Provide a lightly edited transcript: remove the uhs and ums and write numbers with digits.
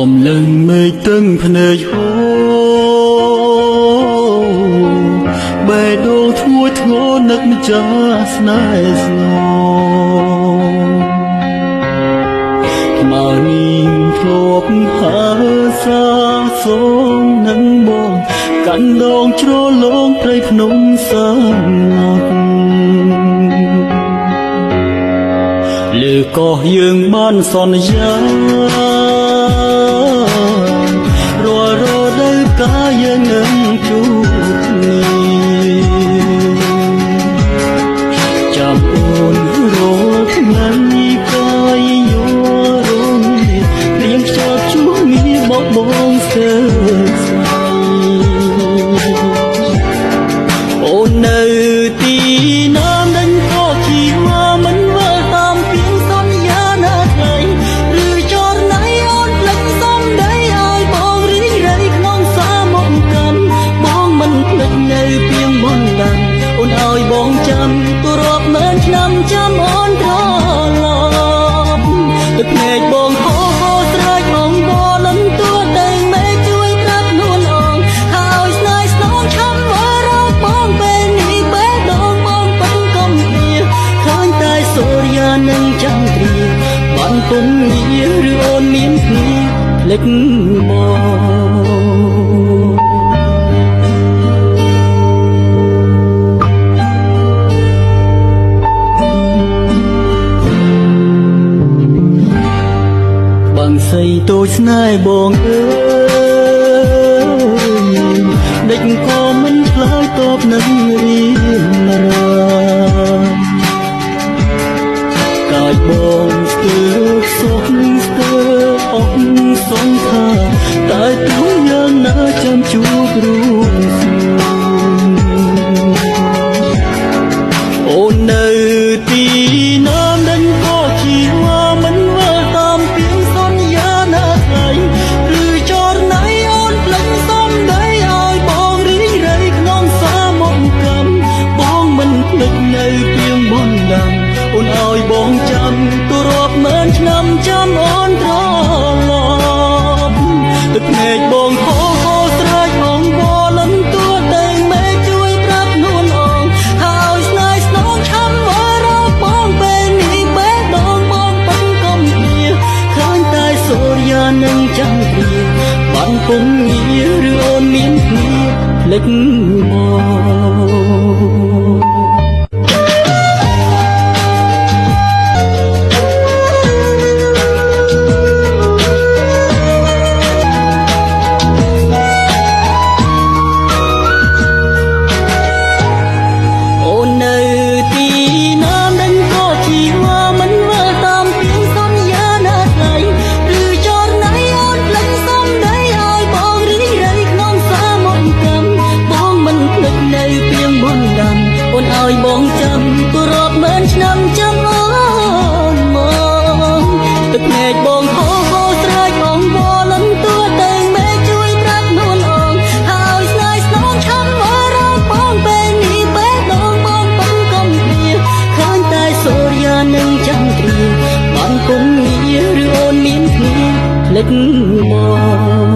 មលឹងមេឃទឹងភ្នែកហូបេះដូងធ្ងួយធ្ងរនឹកម្ចាស់ស្នេហ៍ស្នងថ្មើរនាងធ្លាប់ហើសាសូមនឹងបងកាន់ដងជ្រលងព្រៃភ្នំសាឡុតលើកោះយើងបានសន្យារាល់រដូវកាលយើងនឹងជួបគ្នាចាំអូនរកថ្ងៃកាយយោរងរៀងខ្យល់ជួបមានបបបងស្ទើរស្័យអូននៅទីណាមិនក៏ជីវាមិនវិលតាមពីសន្យាណាថ្ងៃឬចរណៃអូនភ្លេចសំដីឲ្យបងរីករាយក្នុងសាមកកាន់បងមិនភ្លេចនៅពីងមុនដាំអូនឲ្យបងចាំទរាប់ម៉ឺនឆ្នាំចាំអូនត្រឡប់ទឹកភ្នែកបងហូរស្រែកបងបលំទួតែមេឃជួយប្រាប់នួនអងហើយស្នេហ៍ស្នងឆាំវរោបងពេលនេះបេះដូងបងពេញកំពីឃើញតែសូរិយានឹងចាំព្រាបានពុំងារឬអូនមានគ្នាភ្លេចបងបងស្រីតូចស្នេហ៍បងអើយដេចក៏មិនខ្លាយតបនឹងរៀនរាកាយបងស្ទើរសុខស្ទើរអស់សង្ខារតែទូយ៉ាងណាចាំជួបរូបសួនអូននៅទីណាមិនក៏ជីវាមិនវិលតាមពីសន្យាណាថ្ងៃឬចរណៃអូនភ្លេចសំដីឲ្យបងរីករាយក្នុងសាមកកម្មបងមិនភ្លេចនៅពីងបនដាំអូនឲ្យបងចាំទរាប់ម៉ឺនឆ្នាំចាំអូនត្រឡប់ទឹកភ្នែកបងហូរស្រែកបងបលំទួតែមេឃជួយប្រាប់នួនអងហើយស្នេហ៍ស្នងឆាំវរោបងពេលនេះបេះដូងបងពេញកំពីឃើញតែសូរិយានឹងចាំព្រាបានពុំងារឬអូនមានគ្នាភ្លេចមកឲ្យបងចាំទរាប់ម៉ឺនឆ្នាំចាំអូនមកទឹកភ្នែកបងហូរស្រែកបងបលំទួតែមេឃជួយប្រាប់នួនអងហើយស្នេហ៍ស្នងឆាំវរោបងពេលនេះបេះដូងបងពេញកំពីឃើញតែសូរិយានឹងចាំព្រាបានពុំងារឬអូនមានគ្នាភ្លេចមក